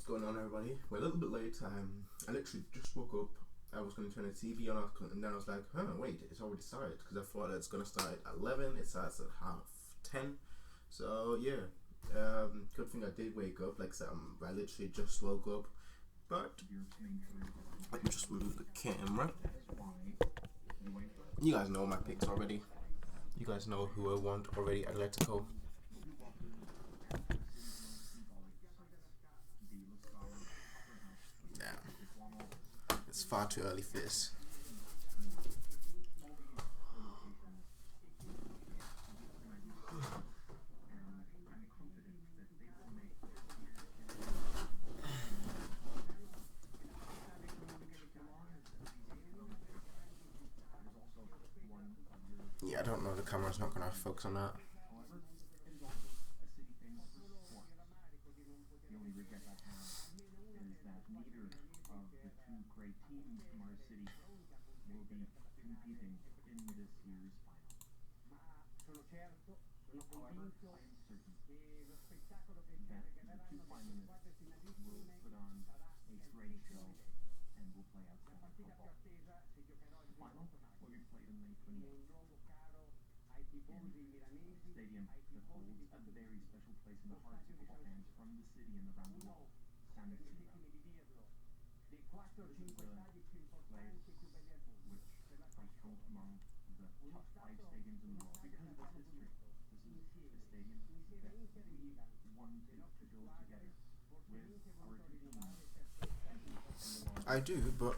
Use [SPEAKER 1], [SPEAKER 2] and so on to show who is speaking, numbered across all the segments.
[SPEAKER 1] going on, everybody? We're a little bit late. I literally just woke up. I was going to turn the TV on, and then I was like, wait, it's already started, because I thought it's going to start at 11. It starts at 10:30. So yeah, good thing I did wake up. Like I literally just woke up. But let me just move the camera. You guys know my picks already. You guys know who I want already. Atletico. It's far too early for this. Yeah, I don't know. The camera's not gonna focus on that. I do, but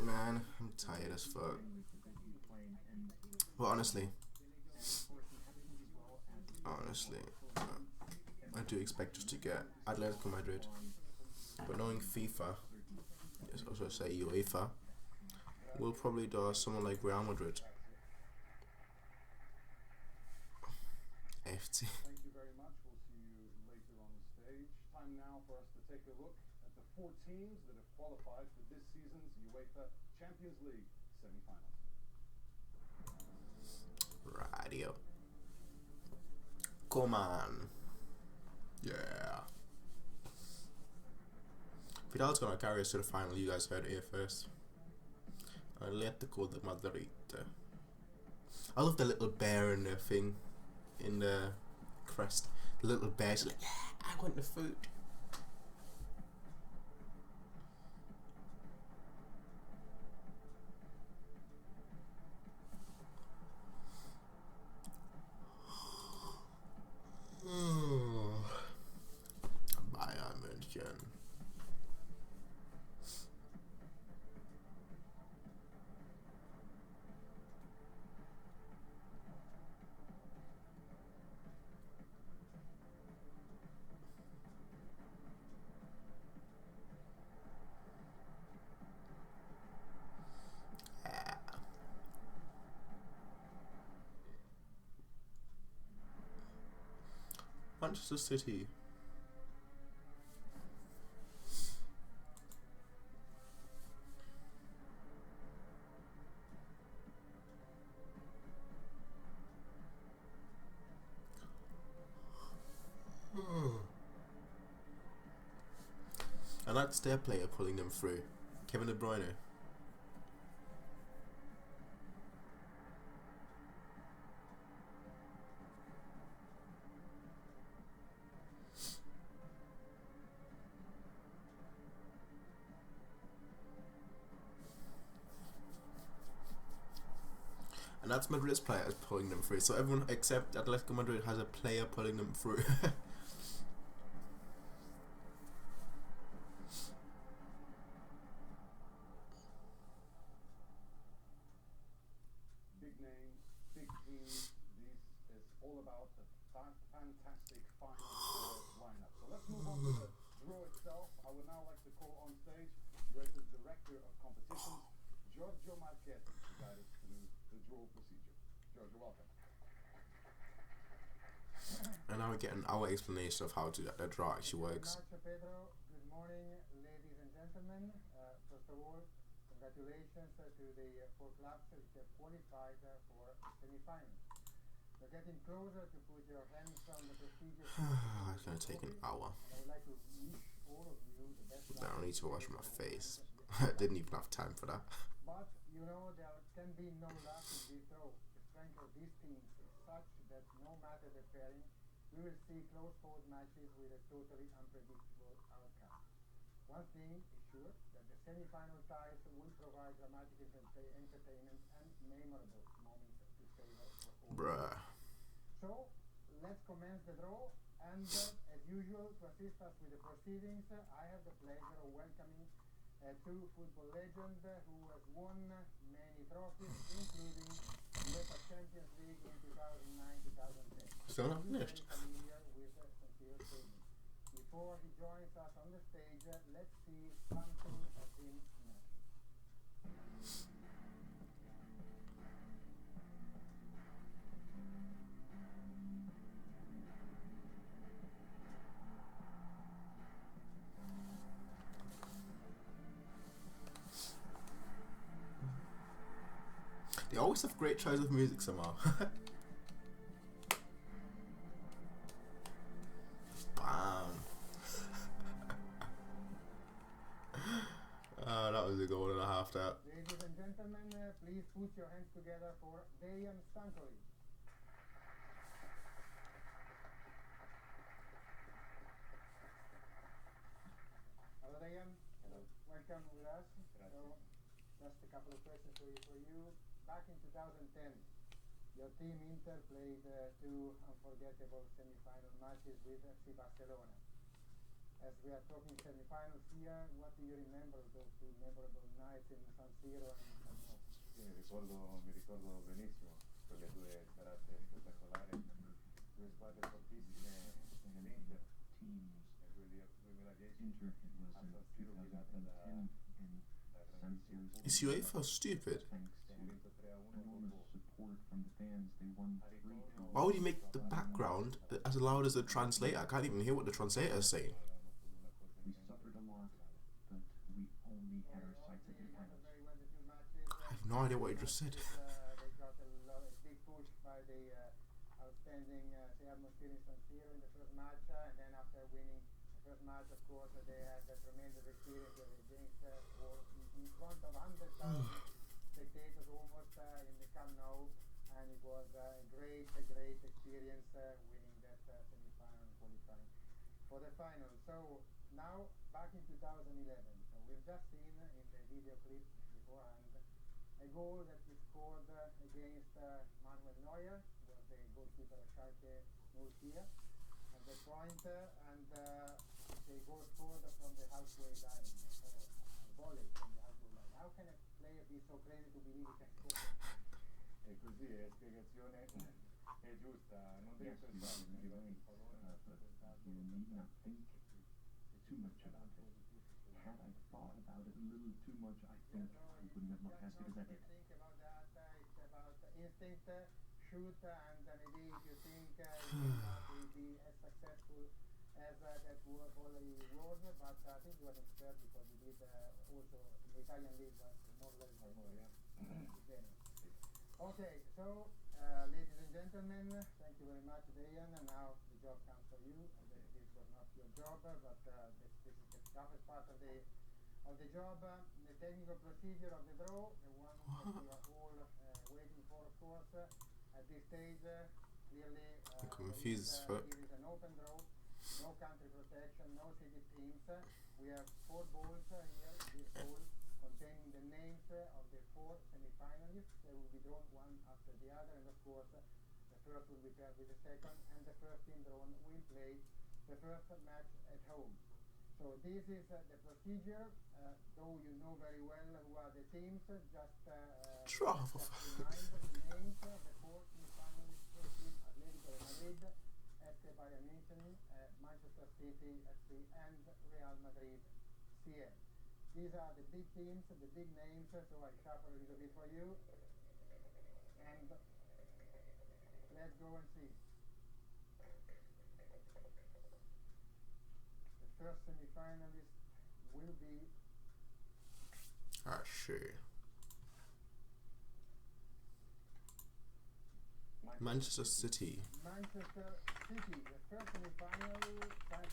[SPEAKER 1] man, I'm tired as fuck. Well, honestly, I do expect us to get Atletico Madrid, but knowing FIFA, yes, also say UEFA, we'll probably do someone like Real Madrid. FT.
[SPEAKER 2] Thank you very much. We'll see you later on the stage. Time now for us to take a look at the 4 teams that have qualified for this season's UEFA Champions League semi-finals.
[SPEAKER 1] Radio. Come on. Yeah. Vidal's gonna carry us to the final. You guys heard it here first. Atletico de Madrid. I love the little bear in the thing, in the crest. The little bear's like, yeah, I want the food. Bayern München. Manchester City. And that's their player pulling them through. Kevin De Bruyne. And that's Madrid's players pulling them through. So everyone except Atletico Madrid has a player pulling them through.
[SPEAKER 2] Big names, big teams. This is all about a fantastic final four lineup. So let's move on to the draw itself. I would now like to call on stage UEFA's Director of Competitions, Giorgio Marchetti, to guide us through the draw procedure. Giorgio, welcome.
[SPEAKER 1] And now we're getting our explanation of how the draw actually works.
[SPEAKER 3] Pedro. Good morning.
[SPEAKER 2] congratulations to the four clubs which have qualified for the semi-finals. You're getting closer to put your hands on the prestigious.
[SPEAKER 1] It's going to take an hour.
[SPEAKER 2] And I would like to wish all of you the best luck.
[SPEAKER 1] I don't need to wash my face. I didn't even have time for that.
[SPEAKER 2] But you know there can be no luck in this draw. The strength of these teams is such that no matter the pairing, we will see close fought matches with a totally unpredictable outcome. One thing is sure, that the semi-final ties will provide dramatic entertainment and memorable moments to savor for all.
[SPEAKER 1] Bruh.
[SPEAKER 2] So, let's commence the draw, and as usual, to assist us with the proceedings, I have the pleasure of welcoming two football legends who has won many trophies, including UEFA Champions League in 2009-2010.
[SPEAKER 1] Still not finished.
[SPEAKER 2] Familiar with San Siro Stadium. Before he joins us on the stage, let's see something of him in action.
[SPEAKER 1] They always have great choice of music somehow. Bam. That was a goal and a half there.
[SPEAKER 2] Ladies and gentlemen, please put your hands together for Bayern Stankovic. Hello, Bayern.
[SPEAKER 3] Hello.
[SPEAKER 2] Welcome with us.
[SPEAKER 3] Grazie.
[SPEAKER 2] So, just a couple of questions for you. Back in 2010, your team Inter played two unforgettable semi-final matches with FC Barcelona. As we are talking semi-finals here, what do you remember of those two memorable nights in San Siro and Camp Nou?
[SPEAKER 3] Sì, mi ricordo benissimo quelle due serate spettacolari, due squadre fortissime nell'Inter, nel 2010 a San Siro guidata da grandissimo pubblico.
[SPEAKER 1] Is UEFA stupid?
[SPEAKER 3] Abbiamo vinto 3-1 dopo.
[SPEAKER 1] Why would you make the background as loud as the translator? I can't even hear what the translator is saying.
[SPEAKER 4] We suffered a lot, but we only had our sights at the finals.
[SPEAKER 1] I have no idea what he just said.
[SPEAKER 2] They got a big push by the outstanding atmosphere in San Siro in the first match, and then after winning the first match, of course, they had a tremendous experience against in front of 100,000 spectators almost in the Camp Nou, and it was a great experience winning that semi-final and qualifying for the final. So now back in 2011, so we've just seen in the video clip beforehand a goal that you scored against Manuel Neuer, who was the goalkeeper of Schalke 04 at that point, and the goal scored from the halfway line, so a volley from the halfway line. How can a player be so crazy to believe he can score?
[SPEAKER 3] E così è spiegazione è giusta, non devi pensare che arriva il pallone, non devi pensare
[SPEAKER 4] You need not think too much about it. Had I thought about it a little too much, I think I wouldn't have looked as good as I did.
[SPEAKER 2] Think about that. It's about instinct, shoot, and maybe if you think you will be as successful as that volley was, but I think you were an expert because you did also in the Italian league more or less generous. Okay, so ladies and gentlemen, thank you very much, Dayan, and now the job comes for you. This was not your job, but this is the toughest part of the job. The technical procedure of the draw, the one that we are all waiting for, of course. At this stage, clearly,
[SPEAKER 1] I'm confused as fuck.
[SPEAKER 2] it is an open draw, no country protection, no seeded teams. We have 4 balls here. This ball containing the names of the 4 semi-finalists. They will be drawn one after the other, and of course, the first will be paired with the second, and the first team drawn will play the first match at home. So this is the procedure. Though you know very well who are the teams, just
[SPEAKER 1] Drop.
[SPEAKER 2] remind the names of the 4 semi-finalists: Atletico de Madrid, FC Bayern München, Manchester City FC, and Real Madrid CL. These are the big teams, the big names, so I shuffle a little bit for you. And let's go and see. The first semi-finalist will be
[SPEAKER 1] Ah, shit. Manchester City.
[SPEAKER 2] Manchester City, the first semi-finalist, and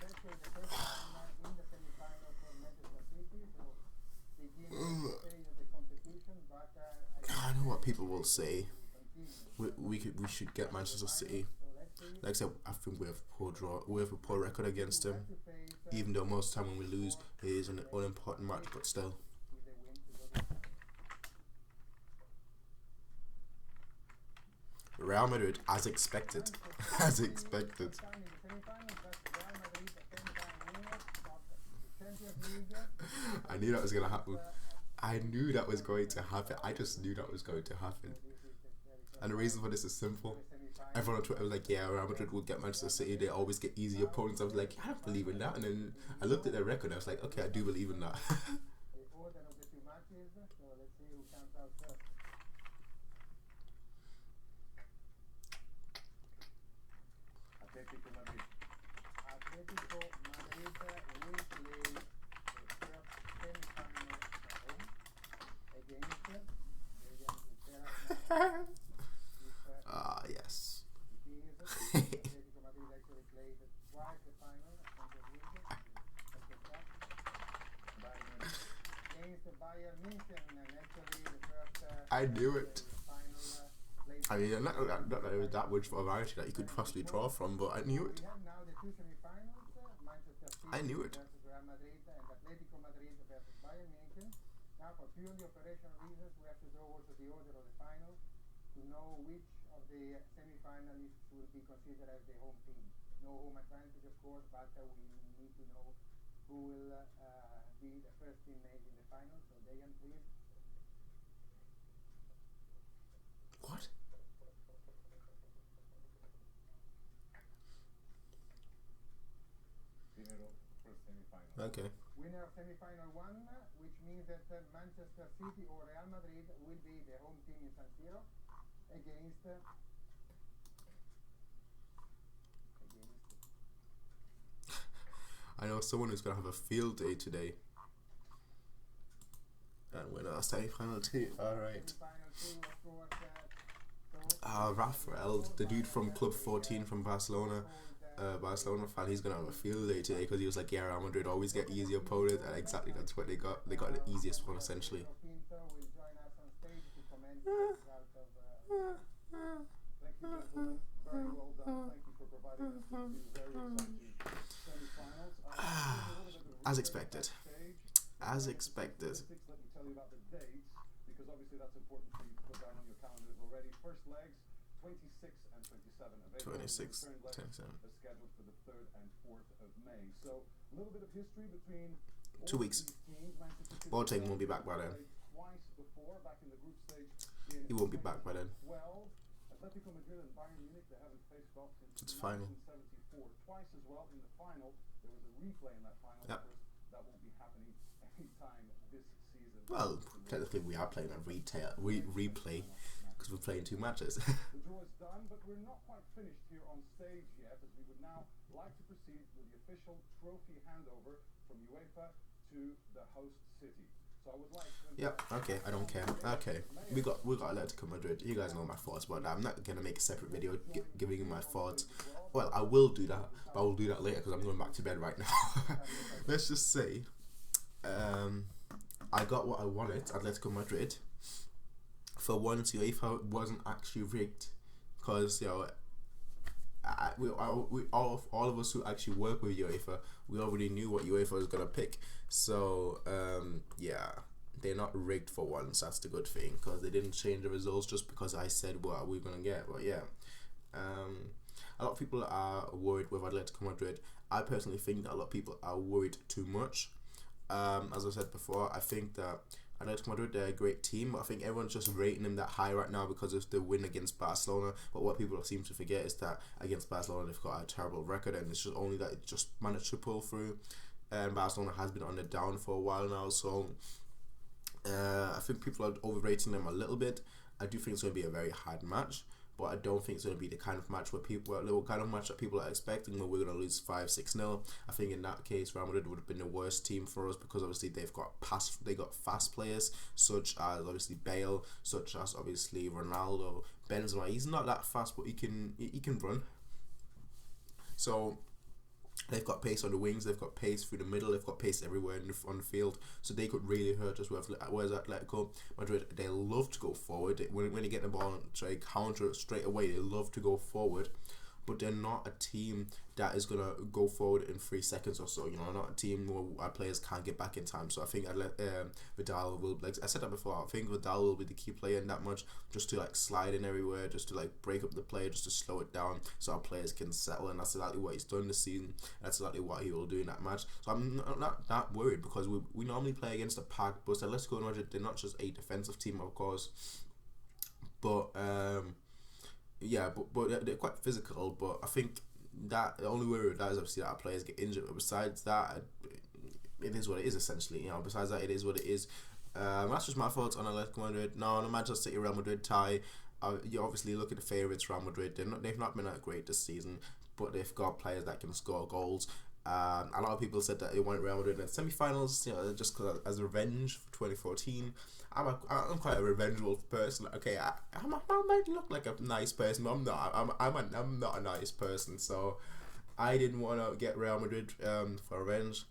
[SPEAKER 2] actually the first time in the semi-final for Manchester City. So beginning stage of the competition, but
[SPEAKER 1] I know what people will say. We should get Manchester City. Like I said, I think we have a poor draw. We have a poor record against them. Even though most of the time when we lose, it is an unimportant match, but still. Real Madrid, as expected. As expected. I knew that was going to happen. I knew that was going to happen. I just knew that was going to happen. And the reason for this is simple. Everyone on Twitter was like, yeah, Real Madrid will get Manchester City. They always get easy opponents. I was like, I don't believe in that. And then I looked at their record and I was like, okay, I do believe in that.
[SPEAKER 2] Atletico Madrid will play the first semi-final at home against
[SPEAKER 1] Yes.
[SPEAKER 2] Atletico Madrid actually played twice the final against the Bayern München, and actually the first
[SPEAKER 1] I knew it.
[SPEAKER 2] final
[SPEAKER 1] I mean, not that it was that much of a variety that you could possibly draw from, but I knew it.
[SPEAKER 2] We have now the two semi-finals, Manchester City
[SPEAKER 1] I knew it.
[SPEAKER 2] versus Real Madrid and Atletico Madrid versus Bayern München. Now, for purely operational reasons, we have to draw also the order of the finals to know which of the semi-finalists will be considered as the home team. No home advantage, of course, but we need to know who will be the first team made in the final. So, Dejan, please.
[SPEAKER 1] What? Okay.
[SPEAKER 2] Winner of semi-final 1, which means that Manchester City or Real Madrid will be the home team in San Siro against
[SPEAKER 1] I know someone who's going to have a field day today. And win our semi-final too. Alright. Rafael, the dude from Club 14 from Barcelona. Barcelona fan, he's gonna have a field day today because he was like, yeah, Real Madrid always get easy opponents, and exactly that's what they got. They got the easiest one essentially. As expected. As expected.
[SPEAKER 3] Let me tell you about the dates, because obviously that's important for you to put down on your calendars already. First legs, 26 and 27 of April.
[SPEAKER 1] 26, 27.
[SPEAKER 3] Are scheduled for the 3rd and 4th of May. So a little bit of history between
[SPEAKER 1] 2 weeks. Boateng won't be back by then.
[SPEAKER 3] Twice before, back in the group stage.
[SPEAKER 1] He won't be back by then.
[SPEAKER 3] 12. Atletico Madrid and Bayern Munich, they haven't faced off since
[SPEAKER 1] It's final.
[SPEAKER 3] 1974. Twice as well in the final. There was a replay in that final.
[SPEAKER 1] Yep.
[SPEAKER 3] Of course, that won't be happening anytime this season.
[SPEAKER 1] Well, technically we are playing a replay because we're playing 2 matches.
[SPEAKER 3] The draw is done, but we're not quite finished here on stage yet, as we would now like to proceed with the official trophy handover from UEFA to the host city. So I would like to
[SPEAKER 1] Yep, okay, I don't care. Okay, we got Atletico Madrid. You guys know my thoughts about that. I'm not gonna make a separate video giving you my thoughts. Well, I will do that, but I will do that later because I'm going back to bed right now. Let's just say, I got what I wanted. Atletico Madrid. For once, UEFA wasn't actually rigged, because all of us who actually work with UEFA, we already knew what UEFA was gonna pick. So yeah, they're not rigged for once. That's the good thing, because they didn't change the results just because I said what we're gonna get. But yeah, a lot of people are worried with Atletico Madrid. I personally think that a lot of people are worried too much. As I said before, I think that Atletico Madrid, they're a great team. I think everyone's just rating them that high right now because of the win against Barcelona. But what people seem to forget is that against Barcelona, they've got a terrible record, and it's just only that it just managed to pull through. And Barcelona has been on the down for a while now, so I think people are overrating them a little bit. I do think it's going to be a very hard match. but I don't think it's going to be the kind of match where that people are expecting where we're going to lose 5-6-0. I think in that case, Real Madrid would have been the worst team for us because obviously they got fast players such as obviously Bale, such as obviously Ronaldo, Benzema. He's not that fast, but he can run. So they've got pace on the wings, they've got pace through the middle, they've got pace everywhere on the field, so they could really hurt us. Whereas Atletico Madrid, they love to go forward. When they get the ball and try counter it straight away, they love to go forward, but they're not a team that is gonna go forward in 3 seconds or so. Not a team where our players can't get back in time. So I think Vidal will, like I said that before, I think Vidal will be the key player in that much, just to like slide in everywhere, just to like break up the play, just to slow it down so our players can settle. And that's exactly what he's done this season. That's exactly what he will do in that match. So I'm not that worried, because we normally play against a packed bus. Atletico Madrid, they're not just a defensive team, of course, but yeah, but they're quite physical. But I think that the only worry with that is obviously that our players get injured. But besides that, it is what it is essentially. Besides that, it is what it is. That's just my thoughts on Atletico Madrid. Now on the Manchester City Real Madrid tie, you obviously look at the favourites, Real Madrid. They've not been that great this season, but they've got players that can score goals. A lot of people said that they wanted Real Madrid in the semi-finals, just cause as revenge for 2014. I'm quite a revengeful person. Okay, I might look like a nice person, but I'm not. I'm not a nice person. So I didn't want to get Real Madrid for revenge.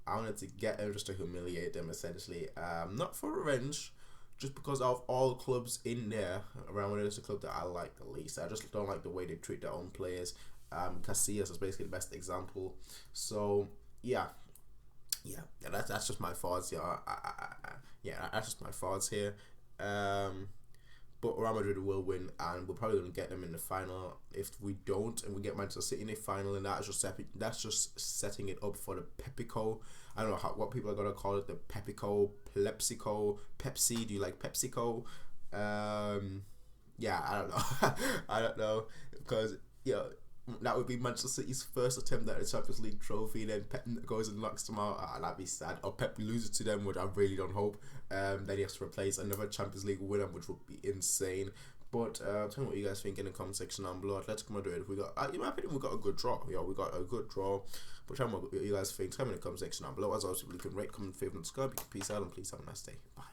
[SPEAKER 1] I wanted to get them just to humiliate them, essentially. Not for revenge, just because of all clubs in there, Real Madrid is the club that I like the least. I just don't like the way they treat their own players. Casillas is basically the best example. So yeah, that's just my thoughts. That's just my thoughts here. But Real Madrid will win, and we're probably going to get them in the final. If we don't, and we get Manchester City in the final, and that's just setting it up for the Pepico. I don't know what people are going to call it, the Pepico, Pepsico, Pepsi. Do you like PepsiCo? Yeah, I don't know. I don't know, because that would be Manchester City's first attempt at a Champions League trophy. Then Pep goes and knocks them out. That'd be sad. Or Pep loses to them, which I really don't hope. Then he has to replace another Champions League winner, which would be insane. But tell me what you guys think in the comment section down below. Atletico Madrid, we got, in my opinion, we got a good draw. We got a good draw. But tell me what you guys think. Tell me in the comment section down below. As always, you can rate, comment, favorite, and subscribe. Peace out, and please have a nice day. Bye.